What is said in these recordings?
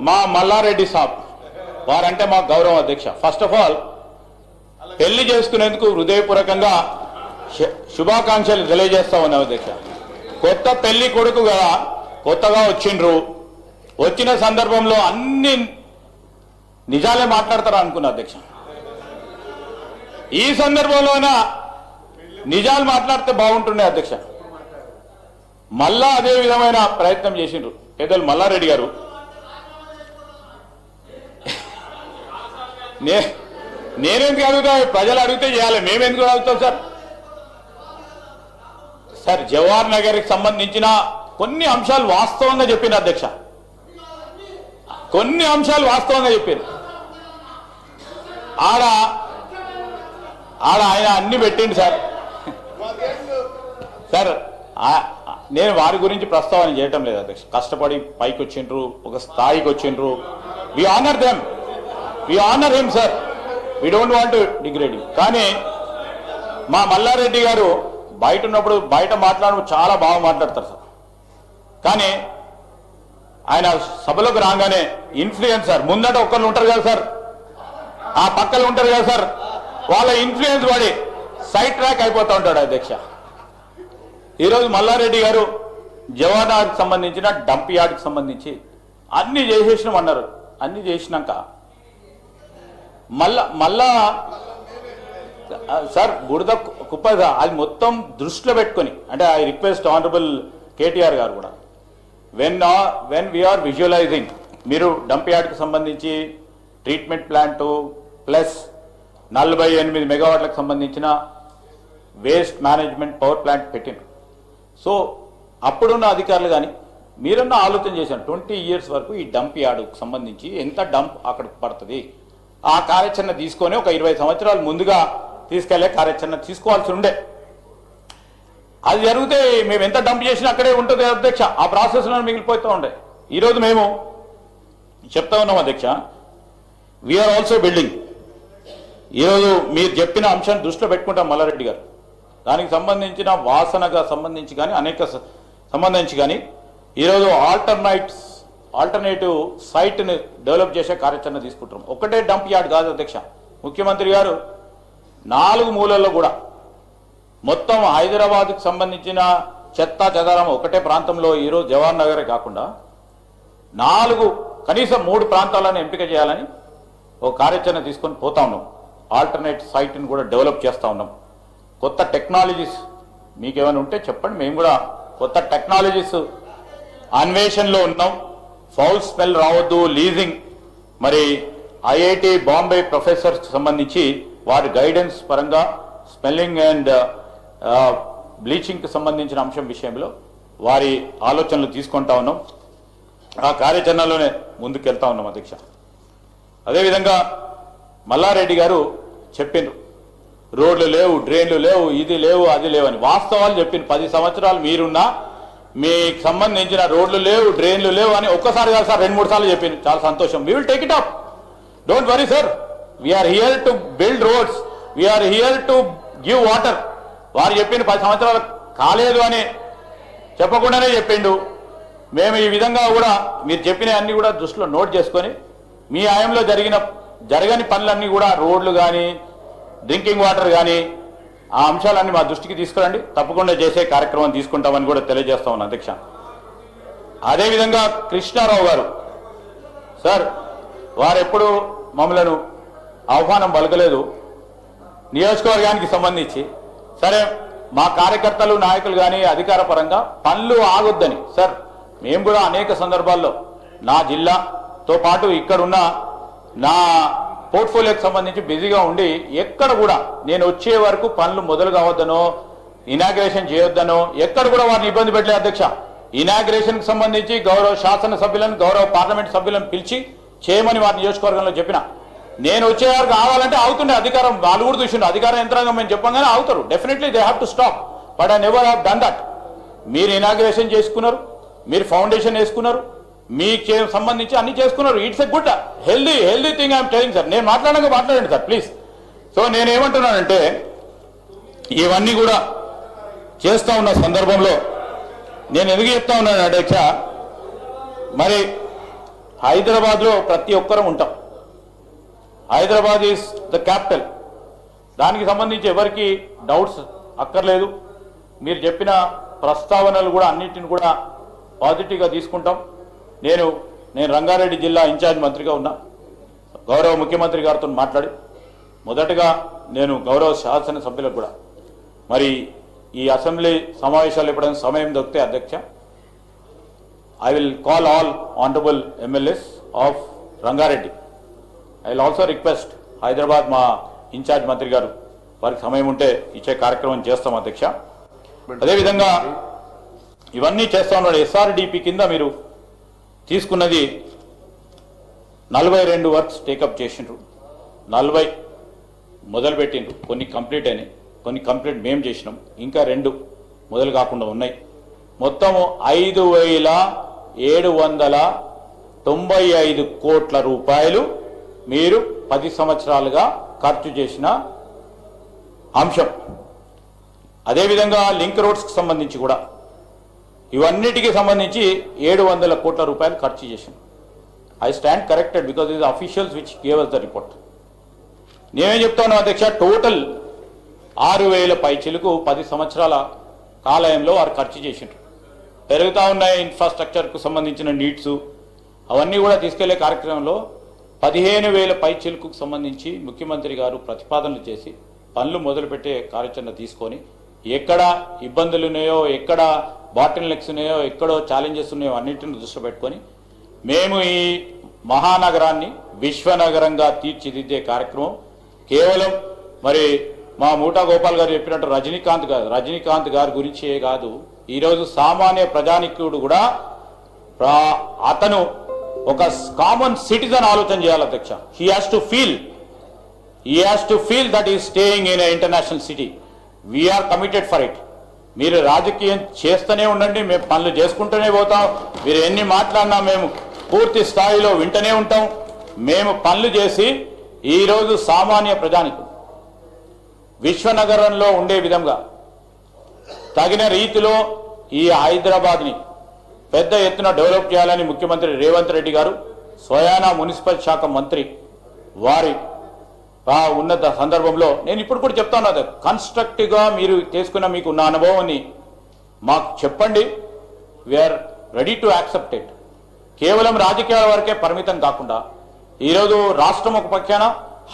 మా మల్లారెడ్డి సాబ్ వారంటే మాకు గౌరవం అధ్యక్ష. ఫస్ట్ ఆఫ్ ఆల్ పెళ్లి చేసుకునేందుకు హృదయపూర్వకంగా శుభాకాంక్షలు తెలియజేస్తా ఉన్నాం అధ్యక్ష. కొత్త పెళ్లి కొడుకు కదా, కొత్తగా వచ్చిండ్రు, వచ్చిన సందర్భంలో అన్ని నిజాలే మాట్లాడతారా అనుకున్నా అధ్యక్ష. ఈ సందర్భంలోన నిజాలు మాట్లాడితే బాగుంటుండే అధ్యక్ష. మళ్ళా అదే విధమైన ప్రయత్నం చేసిండ్రు పెద్దలు మల్లారెడ్డి గారు. నేనెందుకు అడుగుతా, ప్రజలు అడిగితే చేయాలి, మేమెందుకు అడుగుతాం సార్? సార్ జవహర్ నగర్కి సంబంధించిన కొన్ని అంశాలు వాస్తవంగా చెప్పిన అధ్యక్ష, కొన్ని అంశాలు వాస్తవంగా చెప్పారు. ఆడ ఆయన అన్ని పెట్టిండు సార్. సార్ నేను వారి గురించి ప్రస్తావన చేయటం లేదు అధ్యక్ష. కష్టపడి పైకి వచ్చిండ్రు, ఒక స్థాయికి వచ్చిండ్రు. We honour them, we honour him sir, we don't want to degrade him. కానీ మా మల్లారెడ్డి గారు బయట ఉన్నప్పుడు బయట మాట్లాడు చాలా బాగా మాట్లాడతారు సార్. కానీ ఆయన సభలోకి రాగానే ఇన్ఫ్లుయెన్సర్ ముందట ఒక్కరు ఉంటారు కదా సార్, ఆ పక్కలు ఉంటారు కదా సార్, వాళ్ళ ఇన్ఫ్లుయెన్స్ పడి సైడ్ ట్రాక్ అయిపోతూ ఉంటాడు అధ్యక్ష. ఈరోజు మల్లారెడ్డి గారు జవానాకి సంబంధించిన డంప్ యార్డ్కి సంబంధించి అన్ని చేసేసినామన్నారు. అన్ని చేసినాక మళ్ళా సార్ బుడద కుప్ప అది మొత్తం దృష్టిలో పెట్టుకొని, అంటే ఐ రిక్వెస్ట్ ఆనరబుల్ కేటీఆర్ గారు కూడా, వెన్ వీఆర్ విజువలైజింగ్, మీరు డంప్ యార్డ్కి సంబంధించి ట్రీట్మెంట్ ప్లాంటు ప్లస్ 48 మెగావాట్లకు సంబంధించిన వేస్ట్ మేనేజ్మెంట్ పవర్ ప్లాంట్ పెట్టినారు. సో అప్పుడున్న అధికారులు కానీ మీరన్నా ఆలోచన చేశాను 20 years వరకు ఈ డంప్ యార్డుకు సంబంధించి ఎంత డంప్ అక్కడికి పడుతుంది, ఆ కార్యాచరణ తీసుకొని ఒక 20 సంవత్సరాలు ముందుగా తీసుకెళ్లే కార్యాచరణ తీసుకోవాల్సి ఉండే. అది జరిగితే మేము ఎంత డంప్ చేసినా అక్కడే ఉంటుంది అధ్యక్ష, ఆ ప్రాసెస్లో మిగిలిపోతూ ఉండే. ఈరోజు మేము చెప్తా ఉన్నాం అధ్యక్ష, వీఆర్ ఆల్సో బిల్డింగ్. ఈరోజు మీరు చెప్పిన అంశాన్ని దృష్టిలో పెట్టుకుంటాం మల్లారెడ్డి గారు, దానికి సంబంధించిన వాసనగా సంబంధించి కానీ అనేక సంబంధించి కానీ ఈరోజు ఆల్టర్నేటివ్ సైట్ని డెవలప్ చేసే కార్యాచరణ తీసుకుంటున్నాం. ఒకటే డంప్ యార్డ్ కాదు అధ్యక్ష, ముఖ్యమంత్రి గారు 4 మూలల్లో కూడా మొత్తం హైదరాబాద్కు సంబంధించిన చెత్తా చెదారం ఒకటే ప్రాంతంలో ఈరోజు జవహర్ నగరే కాకుండా 4 కనీసం 3 ప్రాంతాలను ఎంపిక చేయాలని ఒక కార్యాచరణ తీసుకొని పోతా ఉన్నాం. ఆల్టర్నేట్ సైట్ని కూడా డెవలప్ చేస్తూ ఉన్నాం. కొత్త టెక్నాలజీస్ మీకేమైనా ఉంటే చెప్పండి, మేము కూడా కొత్త టెక్నాలజీస్ అన్వేషణలో ఉన్నాం. ఫౌల్ స్మెల్ రావద్దు, లీజింగ్, మరి ఐఐటి బాంబే ప్రొఫెసర్స్ సంబంధించి వారి గైడెన్స్ పరంగా స్మెల్లింగ్ అండ్ బ్లీచింగ్కి సంబంధించిన అంశం విషయంలో వారి ఆలోచనలు తీసుకుంటా ఉన్నాం. ఆ కార్యాచరణలోనే ముందుకెళ్తా ఉన్నాం అధ్యక్ష. అదేవిధంగా మల్లారెడ్డి గారు చెప్పిండ్రు రోడ్లు లేవు, డ్రైన్లు లేవు, ఇది లేవు, అది లేవని. వాస్తవాలు చెప్పిండ్రు. 10 సంవత్సరాలు మీరున్నా మీకు సంబంధించిన రోడ్లు లేవు, డ్రైన్లు లేవు అని ఒక్కసారి కాదు సార్ 2-3 సార్లు చెప్పింది. చాలా సంతోషం. We will take it up, don't worry sir, we're here to build roads, we're here to give water. వారు చెప్పిన 10 సంవత్సరాలు కాలేదు అని చెప్పకుండానే చెప్పిండు. మేము ఈ విధంగా కూడా మీరు చెప్పిన అన్ని కూడా దృష్టిలో నోట్ చేసుకొని మీ హయాంలో జరగని పనులన్నీ కూడా రోడ్లు కానీ డ్రింకింగ్ వాటర్ కానీ ఆ అంశాలన్నీ మా దృష్టికి తీసుకురండి, తప్పకుండా చేసే కార్యక్రమం తీసుకుంటామని కూడా తెలియజేస్తా ఉన్నాను అధ్యక్ష. అదేవిధంగా కృష్ణారావు గారు సార్, వారెప్పుడు మమ్మలను ఆహ్వానం పలకలేదు నియోజకవర్గానికి సంబంధించి. సరే మా కార్యకర్తలు నాయకులు కానీ అధికార పరంగా పనులు ఆగొద్దని సార్ మేము కూడా అనేక సందర్భాల్లో నా జిల్లాతో పాటు ఇక్కడున్న నా పోర్ట్ఫోలియోకి సంబంధించి బిజీగా ఉండి ఎక్కడ కూడా నేను వచ్చే వరకు పనులు మొదలు కావద్దనో ఇనాగ్రేషన్ చేయొద్దనో ఎక్కడ కూడా వారిని ఇబ్బంది పెట్టలే అధ్యక్ష. ఇనాగ్రేషన్కి సంబంధించి గౌరవ శాసనసభ్యులను గౌరవ పార్లమెంట్ సభ్యులను పిలిచి చేయమని వారి నియోజకవర్గంలో చెప్పిన. నేను వచ్చే వరకు ఆవాలంటే అవుతుండే, అధికారం వాళ్ళు కూడా చూసిండు, అధికార యంత్రాంగం మేము చెప్పగానే అవుతారు, definitely they have to stop, but I never have done that. మీరు ఇనాగ్రేషన్ చేసుకున్నారు, మీరు ఫౌండేషన్ వేసుకున్నారు, మీకు సంబంధించి అన్ని చేసుకున్నారు. It's a good healthy thing I'm telling sir. నేను మాట్లాడండి సార్ ప్లీజ్. సో నేనేమంటున్నానంటే ఇవన్నీ కూడా చేస్తూ ఉన్న సందర్భంలో నేను ఎందుకు చెప్తా ఉన్నాను అధ్యక్ష, మరి హైదరాబాద్లో ప్రతి ఒక్కరం ఉంటాం. Hyderabad is the capital. దానికి సంబంధించి ఎవరికి డౌట్స్ అక్కర్లేదు. మీరు చెప్పిన ప్రస్తావనలు కూడా అన్నింటిని కూడా పాజిటివ్గా తీసుకుంటాం. నేను రంగారెడ్డి జిల్లా ఇన్ఛార్జ్ మంత్రిగా ఉన్నా. గౌరవ ముఖ్యమంత్రి గారితో మాట్లాడి మొదటగా నేను గౌరవ శాసనసభ్యులకు కూడా మరి ఈ అసెంబ్లీ సమావేశాలు ఎప్పుడైనా సమయం దొరికితే అధ్యక్ష I will call all honorable MLAs of Rangareddy. I will also request Hyderabad మా ఇన్ఛార్జ్ మంత్రి గారు వారికి సమయం ఉంటే ఇచ్చే కార్యక్రమం చేస్తాం అధ్యక్ష. అదేవిధంగా ఇవన్నీ చేస్తా ఉన్నాడు. SRDP కింద మీరు తీసుకున్నది 42 వర్క్స్ టేకప్ చేసిండ్రు. 40 మొదలుపెట్టిండ్రు. కొన్ని కంప్లీట్ అయినాయి, కొన్ని కంప్లీట్ మేము చేసినాం, ఇంకా 2 మొదలు కాకుండా ఉన్నాయి. మొత్తము 5,795 కోట్ల రూపాయలు మీరు 10 సంవత్సరాలుగా ఖర్చు చేసిన అంశం. అదేవిధంగా లింక్ రోడ్స్కి సంబంధించి కూడా ఇవన్నిటికీ సంబంధించి 700 కోట్ల రూపాయలు ఖర్చు చేసింది. I stand corrected because is officials which gave us the report. నేనేం చెప్తాను అధ్యక్ష, టోటల్ 6,000 పైచిలకు 10 సంవత్సరాల కాలయంలో వారు ఖర్చు చేసిండ్రు. పెరుగుతూ ఉన్నాయి ఇన్ఫ్రాస్ట్రక్చర్కు సంబంధించిన నీడ్స్ అవన్నీ కూడా తీసుకెళ్లే కార్యక్రమంలో 15,000 పైచిలకు సంబంధించి ముఖ్యమంత్రి గారు ప్రతిపాదనలు చేసి పనులు మొదలుపెట్టే కార్యాచరణ తీసుకొని ఎక్కడ ఇబ్బందులు ఉన్నాయో, ఎక్కడ బాటిల్ నెక్స్ ఉన్నాయో, ఎక్కడో ఛాలెంజెస్ ఉన్నాయో అన్నింటిని దృష్టి పెట్టుకొని మేము ఈ మహానగరాన్ని విశ్వనగరంగా తీర్చిదిద్దే కార్యక్రమం కేవలం మరి మా మూటా గోపాల్ గారు చెప్పినట్టు రజనీకాంత్ గారి గురించే కాదు, ఈరోజు సామాన్య ప్రజానికుడు కూడా అతను ఒక కామన్ సిటిజన్ ఆలోచన చేయాలి అధ్యక్ష. He has to feel that is staying in international city. We're committed for it. మీరు రాజకీయం చేస్తూనే ఉండండి, మేము పనులు చేసుకుంటూనే పోతాం. మీరు ఎన్ని మాట్లాడినా మేము పూర్తి స్థాయిలో వింటూనే ఉంటాం. మేము పనులు చేసి ఈరోజు సామాన్య ప్రజానికుడు విశ్వనగరంలో ఉండే విధంగా తగిన రీతిలో ఈ హైదరాబాద్ని పెద్ద ఎత్తున డెవలప్ చేయాలని ముఖ్యమంత్రి రేవంత్ రెడ్డి గారు స్వయానా మున్సిపల్ శాఖ మంత్రి వారి ఉన్నత సందర్భంలో నేను ఇప్పుడు కూడా చెప్తాను, అది కన్స్ట్రక్టివ్గా మీరు తీసుకున్న మీకు ఉన్న అనుభవాన్ని మాకు చెప్పండి. We're ready to accept it. కేవలం రాజకీయాల వరకే పరిమితం కాకుండా ఈరోజు రాష్ట్రం ఒక పక్షాన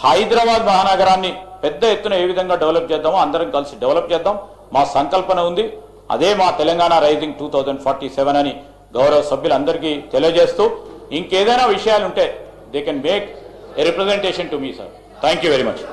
హైదరాబాద్ మహానగరాన్ని పెద్ద ఎత్తున ఏ విధంగా డెవలప్ చేద్దామో అందరం కలిసి డెవలప్ చేద్దాం. మా సంకల్పన ఉంది. అదే మా తెలంగాణ రైజింగ్ 2047 అని గౌరవ సభ్యులందరికీ తెలియజేస్తూ ఇంకేదైనా విషయాలు ఉంటే they can make a representation to me sir. Thank you very much.